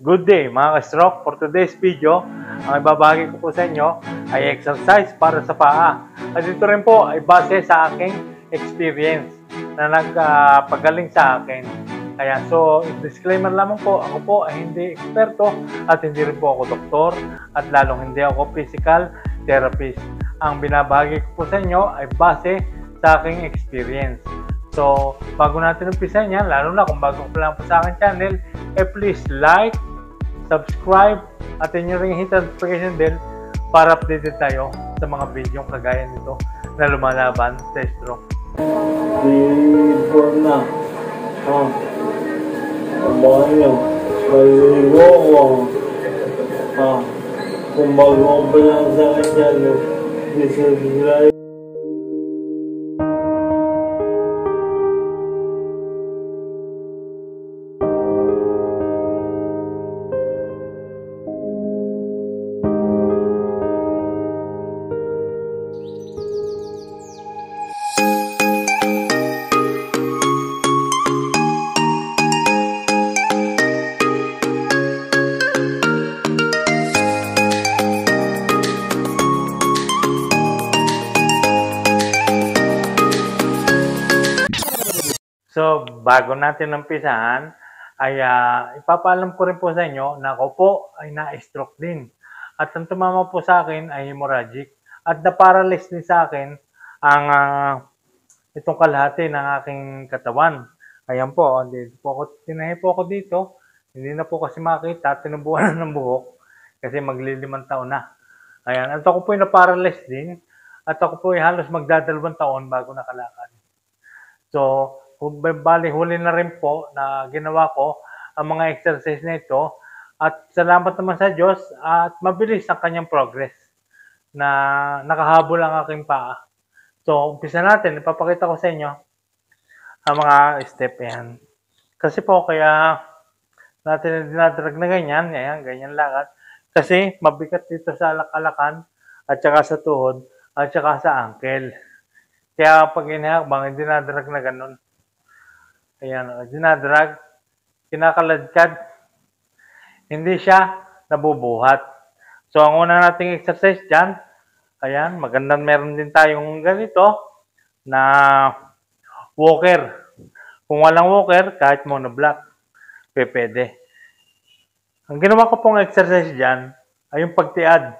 Good day mga ka-stroke. For today's video, ang ibabahagi ko po sa inyo ay exercise para sa paa. At ito rin po ay base sa aking experience na nagpagaling sa akin. Kaya disclaimer lamang po, ako po ay hindi eksperto at hindi rin po ako doktor at lalong hindi ako physical therapist. Ang binabahagi ko po sa inyo ay base sa aking experience. So, bago natin umpisan yan, lalo na kung bago pa lang po sa aking channel, please like, subscribe, at inyo ring hit notification bell para updated tayo sa mga video kagaya nito na lumalaban sa stroke. Di-inform na. Abangan nyo. Maligo ko. Kung bago pa lang sa aking channel, please subscribe. So, bago natin umpisahan, ay ipapaalam ko rin po sa inyo na ako po ay na-stroke din. At ang tumama po sa akin ay hemorrhagic. At na-paralyze din sa akin ang itong kalahati ng aking katawan. Ayan po, tinahi po ako dito. Hindi na po kasi makita, tinubuan ng buhok kasi maglilimang taon na. Ayan, at ako po ay na-paralyze din. At ako po ay halos magdadalawang taon bago nakalakad. So, bali huli na rin po na ginawa ko ang mga exercise na ito at salamat naman sa Diyos at mabilis ang kanyang progress na nakahabol ang aking paa. So, umpisa natin. Ipapakita ko sa inyo ang mga step yan. Kasi po kaya natin dinadrag na ganyan, ganyan lakad. Kasi mabigat dito sa alak-alakan at saka sa tuhod at saka sa ankle. Kaya pag inihakbang, dinadrag na ganun. Ayan, dinadrag, kinakaladkad, hindi siya nabubuhat. So, ang una nating exercise dyan, ayan, magandang meron din tayong ganito na walker. Kung walang walker, kahit monoblock, pwede. Ang ginawa ko pong exercise dyan ay yung pagtiad.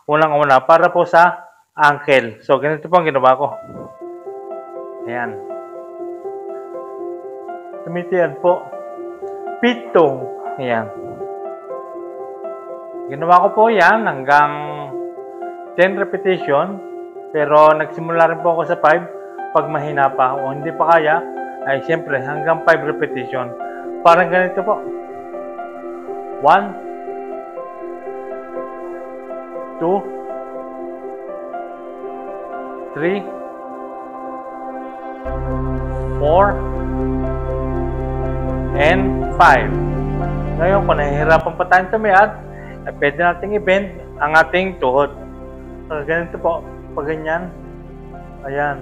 Unang-una, para po sa ankle. So, ganito po ang ginawa ko. Ayan. Tumitiad po. Pitong. Ayan. Ginawa ko po yan hanggang 10 repetition. Pero nagsimula rin po ako sa 5 pag mahina pa. O hindi pa kaya, ay siyempre hanggang 5 repetition. Parang ganito po. 1, 2, 3, 4, and 5. Ngayon, kung nahihirapan pa tayong tumiad, ay pwede nating i-bend ang ating tuhod. So, ganito po, pag ganyan, ayan,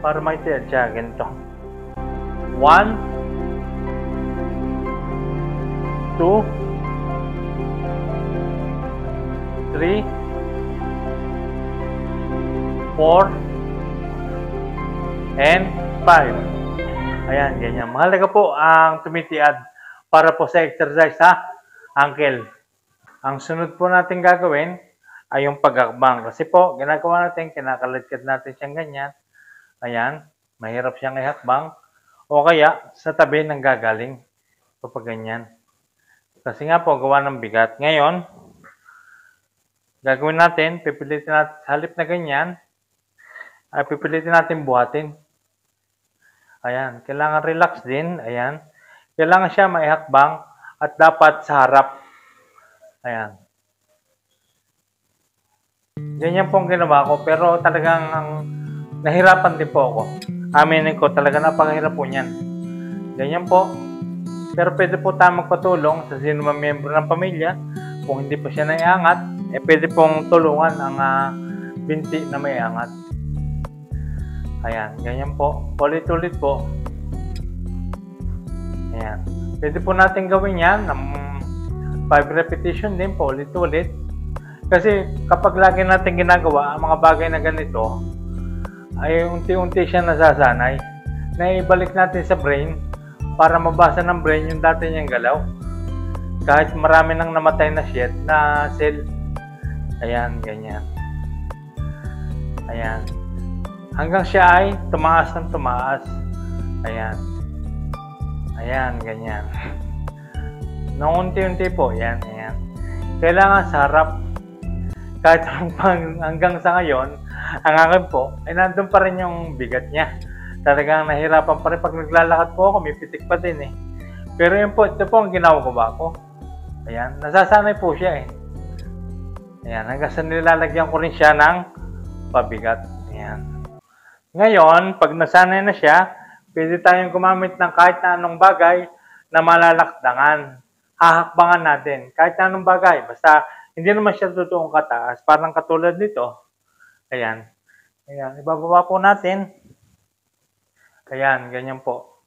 para maitiad siya, ganito. 1, 2, 3, 4, and 5. Ayan, ganyan. Mahalaga po ang tumitiad para po sa exercise sa ankle. Ang sunod po natin gagawin ay yung pagakbang. Kasi po, ginagawa natin, kinakaladkad natin siyang ganyan. Ayan, mahirap siyang ihakbang. O kaya, sa tabi ng gagaling. Kapag ganyan. Kasi nga po, gawa ng bigat. Ngayon, gagawin natin, pipilitin natin, halip na ganyan, ay pipilitin natin buhatin. Ayan, kailangan relax din. Ayan. Kailangan siya maihakbang at dapat sa harap. Ayan. Ganyan po ang ginawa ko pero talagang nahirapan din po ako. Aminin ko, talaga napakahirap po niyan. Ganyan po. Pero pwede po tayo magpatulong sa sino man miyembro ng pamilya. Kung hindi pa siya naiangat, pwede pong tulungan ang binti na may angat. Ayan, ganyan po. Ulit-ulit po. Ayan. Pwede po natin gawin yan ng 5 repetition din po, ulit-ulit. Kasi kapag lagi natin ginagawa ang mga bagay na ganito, ay unti-unti siya nasasanay. Naibalik natin sa brain para mabasa ng brain yung dati niyang galaw. Kahit marami nang namatay na cell. Ayan, ganyan. Ayan. Hanggang siya ay tumaas ng tumaas. Ayan. Ayan, ganyan. Nung unti-unti po, yan, ayan. Kailangan sa harap. Kahit hanggang sa ngayon, ang akin po, ay nandun pa rin yung bigat niya. Talagang nahirapan pa rin. Pag naglalakad po ako, may pitik pa din eh. Pero yun po, ito po ang ginagawa ko. Ayan, nasasanay po siya eh. Ayan, hanggang sa nilalagyan ko rin siya ng pabigat. Ayan. Ngayon, pag nasanay na siya, pwede tayong gumamit ng kahit na anong bagay na malalakdangan. Hahakbangan natin. Kahit na anong bagay. Basta, hindi naman siya totoong kataas. Parang katulad nito. Ayan. Ayan, ibababa po natin. Ayan, ganyan po.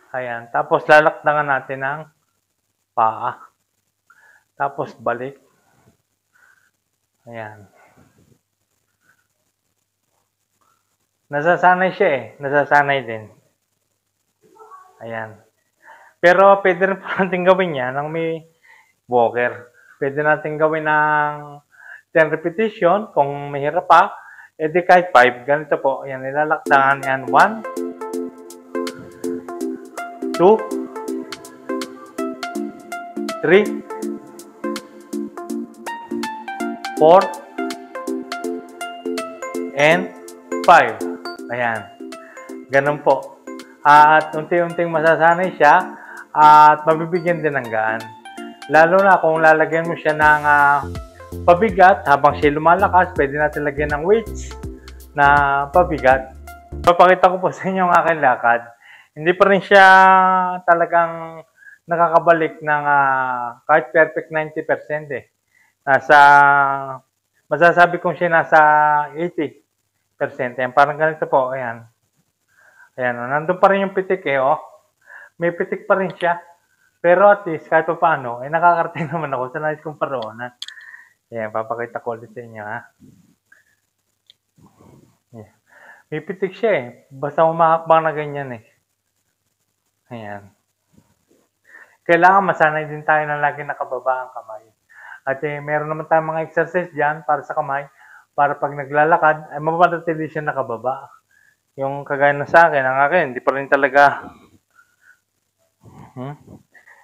Ayan, tapos lalakdangan natin ng paa. Tapos balik. Ayan. Nasasanay siya eh. Nasasanay din. Ayan. Pero pwede rin po natin gawin yan ng may walker. Pwede natin gawin ng 10 repetition. Kung mahirap pa, edi kahit 5. Ganito po. Ayan, nilalakdangan yan. 1, 2, 3, 4, and 5. Ayan. Ganun po. At unti-unting masasanay siya at mabibigyan din ng gaan. Lalo na kung lalagyan mo siya ng pabigat habang siya lumalakas, pwede natin lagyan ng weights na pabigat. Papakita ko po sa inyo ang aking lakad. Hindi pa rin siya talagang nakakabalik ng kahit perfect 90% eh. Masasabi kong siya nasa 80%. Ayan, parang ganito po. Ayan. Ayan, nandun pa rin yung pitik eh. Oh. May pitik pa rin siya. Pero at least, kahit pa paano, nakakarating naman ako sa nais kong paroonan. Ayan, papakita ko ulit sa inyo ha. Ayan. May pitik siya eh. Basta umakakbang na ganyan eh. Ayan. Kailangan masanay din tayo na lagi nakababa ang kamay. At meron naman tayong mga exercise dyan para sa kamay. Para pag naglalakad, ay mapapanatili siya nakababa. Yung kagaya na sa akin, ang akin, hindi pa rin talaga.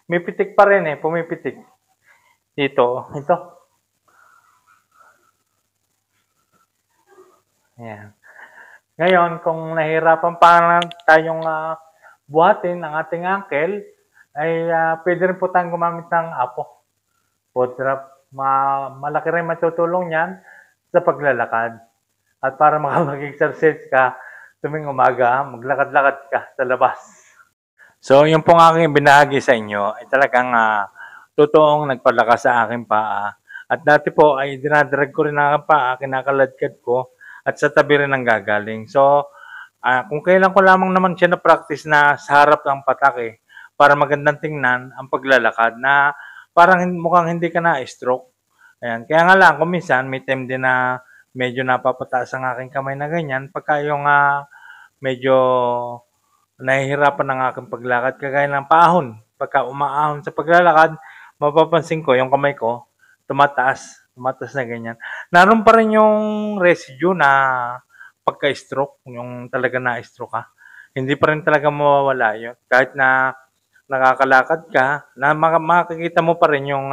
May pitik pa rin eh, pumipitik. Dito, ito. Ayan. Ngayon, kung nahirapan pa tayong buhatin ang ating ankle, ay pwede rin po tayong gumamit ng apo. Foot wrap. Malaki rin matutulong yan sa paglalakad. At para makapag-exercise ka, tuwing umaga, maglakad-lakad ka sa labas. So, yung pong aking binahagi sa inyo ay talagang totoong nagpalakas sa aking paa. At dati po ay dinadrag ko rin ang paa, kinakaladkad ko at sa tabi rin ang gagaling. So, kung kailan ko lamang naman siya na-practice na sa harap ng patak eh, para magandang tingnan ang paglalakad na parang mukhang hindi ka na-stroke. Ayan. Kaya nga lang, kung minsan, may time din na medyo napapataas ang aking kamay na ganyan. Pagka yung medyo nahihirapan ang aking paglakad, kagaya ng paahon. Pagka umaahon sa paglalakad, mapapansin ko yung kamay ko, tumataas na ganyan. Naroon pa rin yung residue na pagka-stroke, yung talaga na-stroke ka. Hindi pa rin talaga mawawala yun. Kahit na nakakalakad ka, na makikita mo pa rin yung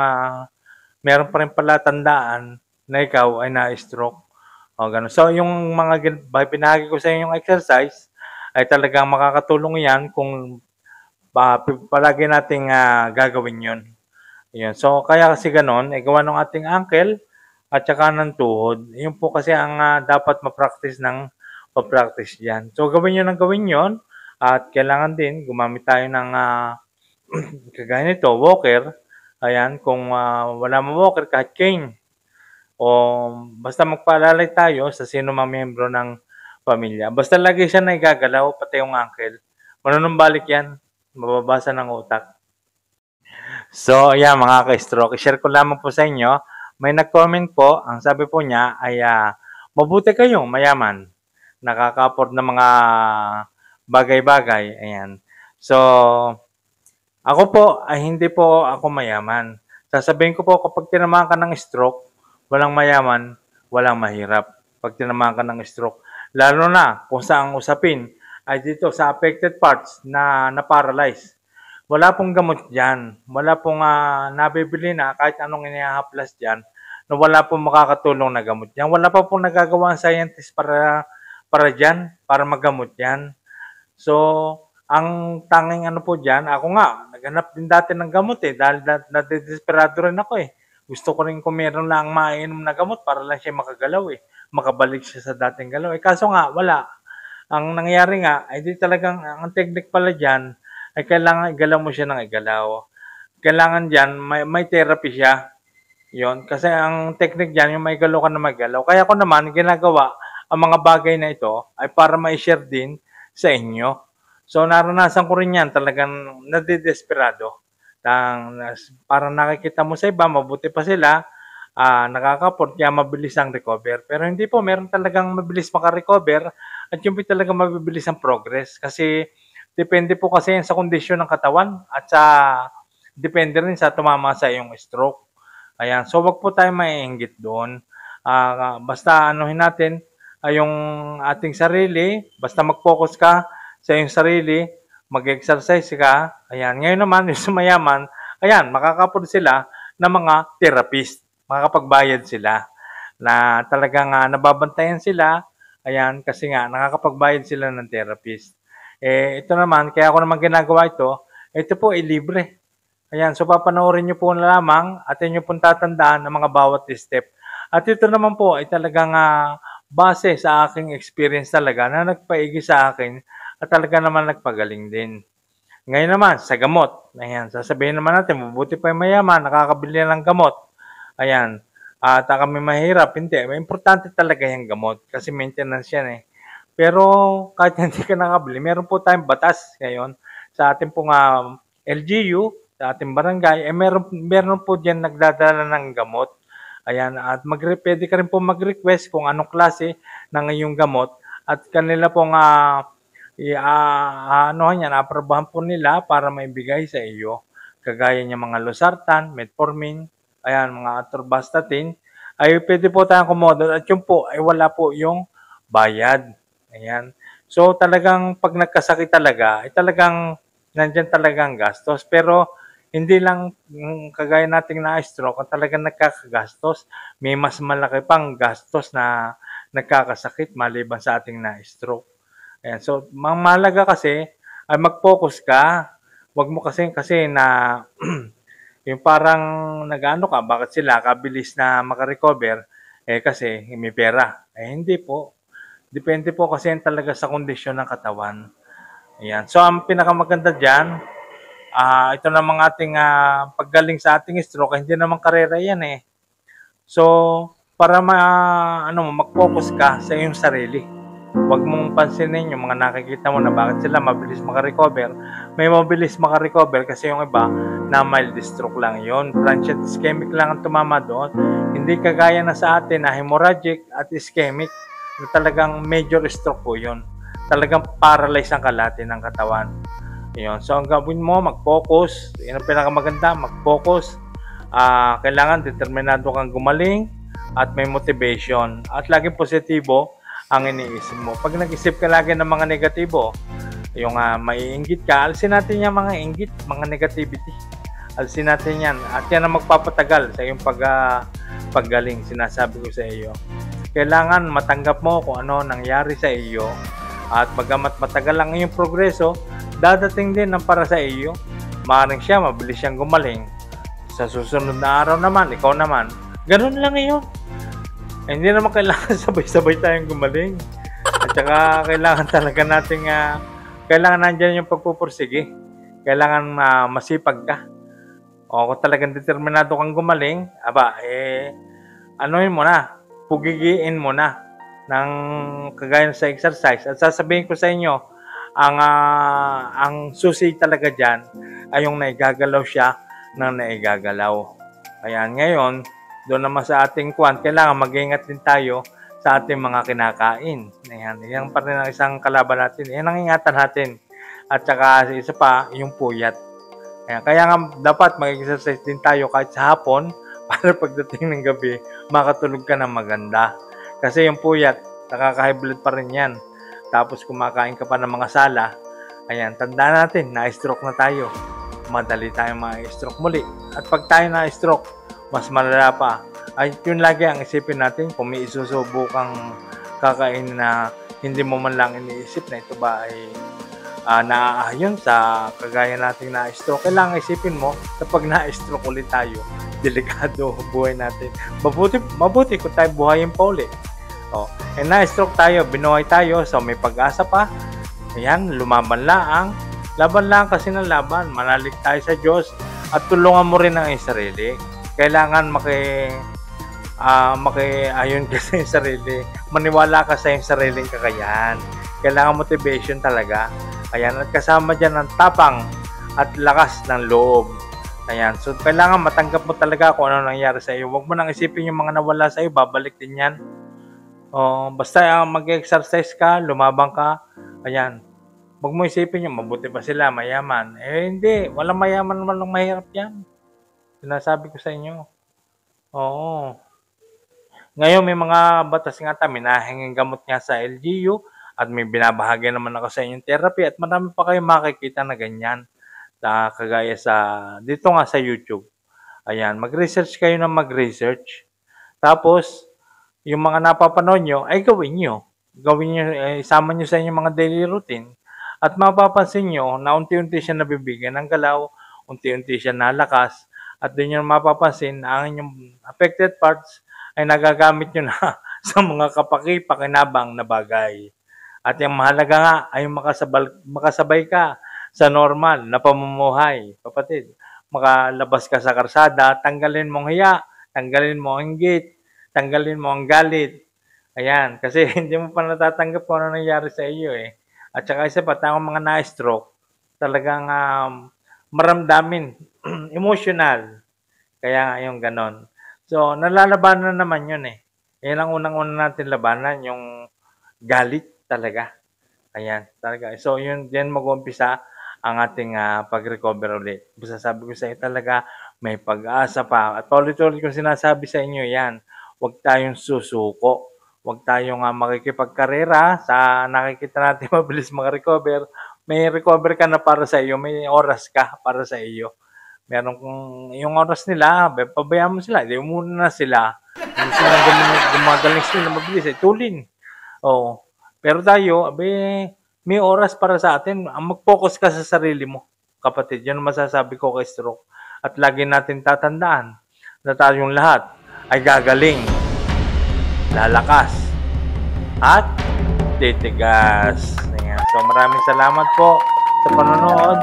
meron pa rin pala tandaan na ikaw ay na-stroke. O, ganun. So, yung mga binahagi ko sa inyo yung exercise, ay talagang makakatulong yan kung palagi nating gagawin yun. Yun. So, kaya kasi ganun, gawa ng ating ankle at saka ng tuhod. Yun po kasi ang dapat ma-practice ng ma-practice dyan. So, gawin nyo ng gawin yun. At kailangan din, gumamit tayo ng kagaya nito, walker. Ayan, kung wala mo walker, kahit cane. O basta magpaalalay tayo sa sino mang miyembro ng pamilya. Basta lagi siya na igagalaw, pati yung ankle. Manunumbalik yan, mababasa ng utak. So, ayan mga ka-stroke, i-share ko lamang po sa inyo. May nag-comment po, ang sabi po niya ay mabuti kayong mayaman. Nakaka-afford ng mga bagay-bagay. Ayan. So, ako po ay hindi po ako mayaman. Sasabihin ko po kapag tinamaan ka ng stroke, walang mayaman, walang mahirap. Pag tinamaan ka ng stroke, lalo na kung saan usapin ay dito sa affected parts na na-paralyze. Wala pong gamot diyan. Wala pong nabibili na kahit anong inihahaplas diyan na wala pong makakatulong na gamot diyan. Wala pa pong nagagawa ang scientist para diyan, para magamot 'yan. So, ang tanging ano po diyan, ako nga naghanap din dati ng gamot dahil nadedesperado rin ako Gusto ko rin kung meron lang maiinom na gamot para lang siya makagalaw makabalik siya sa dating galaw kaso nga wala. Ang nangyayari nga ay di talagang ang technique pala diyan ay kailangan igalaw mo siya ng igalaw. Kailangan diyan may therapy siya. 'Yon, kasi ang technique diyan yung maigalaw ka na maigalaw. Kaya ko naman ginagawa ang mga bagay na ito ay para mai-share din sa inyo. So naranasan ko rin 'yan, talagang nadedesperado. Parang nakikita mo sa iba, mabuti pa sila, nakaka-afford kaya mabilis ang recover. Pero hindi po, meron talagang mabilis maka-recover at yun po talagang mabibilis ang progress. Kasi depende po kasi yan sa kondisyon ng katawan at depende rin sa tumama sa iyong stroke. Ayan, so wag po tayong maiinggit doon. Basta anuhin natin yung ating sarili, basta mag-focus ka sa iyong sarili, mag-exercise ka. Ayan, ngayon naman yung sumayaman, ayan, makakapod sila ng mga therapist. Makakapagbayad sila na talagang nababantayan sila. Ayan, kasi nga nakakapagbayad sila ng therapist. Ito naman, kaya ako naman ginagawa ito po ay libre. Ayan, so papanoorin nyo po na lamang at inyo pong tatandaan ng mga bawat step. At ito naman po ay talagang base sa aking experience talaga na nagpaigi sa akin at talaga naman nagpagaling din. Ngayon naman, sa gamot. Ayan, sasabihin naman natin, mabuti pa yung mayaman, nakakabili ng gamot. Ayan, at kami mahirap, hindi. May importante talaga yung gamot kasi maintenance yan Pero kahit hindi ka nakabili, meron po tayong batas ngayon sa ating pong LGU, sa ating barangay, meron po diyan nagdadala ng gamot. Ayan, at pwede ka rin po mag-request kung anong klase ng iyong gamot at kanila pong aprobahan po nila para maibigay sa iyo. Kagaya niya mga losartan, metformin, ayan, mga atorvastatin, ay pwede po tayong kumodo at yun po ay wala po yung bayad. Ayan. So talagang pag nagkasakit talaga, ay talagang nandyan talagang gastos. Pero hindi lang kagaya nating na-stroke ang talagang nagkakagastos. May mas malaki pang gastos na nagkakasakit maliban sa ating na-stroke. Ayan. So, mahalaga kasi ay mag-focus ka. Huwag mo kasi na yung parang nag-ano ka, bakit sila kabilis na makarecover? Kasi may pera. Hindi po. Depende po kasi yan talaga sa kondisyon ng katawan. Ayan. So, ang pinakamaganda dyan, ito namang ating paggaling sa ating stroke, hindi naman karera yan So, para mag-focus ka sa iyong sarili. Huwag mong pansinin yung mga nakikita mo na bakit sila mabilis makarecover. May mabilis makarecover kasi yung iba na mild stroke lang yon. Transient ischemic lang ang tumama doon. Hindi kagaya na sa atin na hemorrhagic at ischemic na talagang major stroke po yun. Talagang paralyze ang kalahati ng katawan. Yun. So, ang gawin mo, mag-focus. Yan ang pinakamaganda, mag-focus. Kailangan determinado kang gumaling at may motivation. At laging positibo ang iniisip mo. Pag nag-isip ka lagi ng mga negatibo, yung maiinggit ka, alisin natin yung mga inggit, mga negativity. Alisin natin yan. At yan ang magpapatagal sa iyong paggaling, sinasabi ko sa iyo. Kailangan matanggap mo kung ano nangyari sa iyo. At bagamat matagal ang iyong progreso, dadating din ang para sa iyo. Maaaring siya, mabilis siyang gumaling. Sa susunod na araw naman, ikaw naman, ganun lang iyon. Hindi naman kailangan sabay-sabay tayong gumaling. At saka kailangan talaga nating, kailangan nandyan yung pagpupursige. Kailangan masipag ka. O kung talagang determinado kang gumaling, anuhin mo na, pugigiin mo na ng kagaya sa exercise. At sasabihin ko sa inyo, ang susi talaga dyan ay yung naigagalaw siya na naigagalaw. Ayan, ngayon, doon naman sa ating kailangan mag-ingat din tayo sa ating mga kinakain. Ayan, yan pa rin ang isang kalaban natin. Yan ang ingatan natin. At saka isa pa, yung puyat. Ayan, kaya nga dapat mag-exercise din tayo kahit sa hapon para pagdating ng gabi, makatulog ka ng maganda. Kasi yung puyat, nakaka-high blood pa rin yan. Tapos kumakain ka pa ng mga sala. Ayan, tandaan natin, na-stroke na tayo. Madali tayong ma-stroke muli. At pag tayo na-stroke, mas malala pa. Ay, yun lagi ang isipin natin kung may isusubo kang kakain na hindi mo man lang iniisip na ito ba ay naaayon sa kagaya nating na-stroke. Kailangan isipin mo kapag na-stroke ulit tayo, delikado buhay natin. Mabuti kung tayo buhayin pa ulit. Na-stroke tayo, binuhay tayo, so may pag-asa pa. Ayan, lumaban lang. Laban lang kasi ng laban. Manalig tayo sa Diyos at tulungan mo rin ang iyong sarili. Kailangan ayon ka sa iyong sarili. Maniwala ka sa iyong sariling kakayahan. Kailangan motivation talaga. Ayan, at kasama dyan ang tapang at lakas ng loob. Ayan, so kailangan matanggap mo talaga kung ano nangyari sa iyo. Huwag mo nang isipin yung mga nawala sa iyo, babalik din yan. Basta mag-exercise ka, lumabang ka. Ayan, huwag mo isipin yung mabuti pa sila, mayaman. Hindi, walang mayaman, walang mahirap yan. Sinasabi ko sa inyo. Oo. Ngayon may mga batas nga tayo, minahinging gamot nga sa LGU at may binabahagi naman ako sa inyong therapy at marami pa kayong makikita na ganyan. Kagaya dito nga sa YouTube. Ayan, mag-research kayo ng mag-research. Tapos, yung mga napapanood nyo, ay gawin nyo. Isama nyo sa inyong mga daily routine. At mapapansin nyo na unti-unti siya nabibigyan ng galaw, unti-unti siya nalakas, at doon nyo mapapansin na ang inyong affected parts ay nagagamit nyo na sa mga kapaki-pakinabang na bagay. At yung mahalaga nga ay makasabay ka sa normal na pamumuhay. Kapatid, makalabas ka sa karsada, tanggalin mong hiya, tanggalin mo ang inggit, tanggalin mo ang galit. Ayan, kasi hindi mo pa natatanggap kung ano nangyari sa iyo eh. At saka isa pa, tayong mga na-stroke, talagang maramdamin, emotional. Kaya yung ganon. So, nalalabanan naman yun eh. Yan ang unang-una natin labanan, yung galit talaga. Ayan, talaga. So, yan mag-umpisa ang ating pag-recover ulit. Basta sabi ko sa inyo talaga, may pag-asa pa. At ulit-ulit kong sinasabi sa inyo yan, huwag tayong susuko. Huwag tayong makikipagkarera sa nakikita natin mabilis makarecover. May recover ka na para sa iyo, may oras ka para sa iyo. Meron kung yung oras nila, pabayaan mo sila, hindi muna na sila. Hindi sila gumagaling sila mabilis, tulin. Pero tayo, may oras para sa atin. Mag-focus ka sa sarili mo, kapatid. Yan ang masasabi ko kay stroke. At lagi natin tatandaan na tayong lahat ay gagaling, lalakas, at titigas. Ayan. So maraming salamat po sa panonood.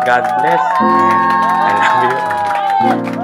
God bless and I love you.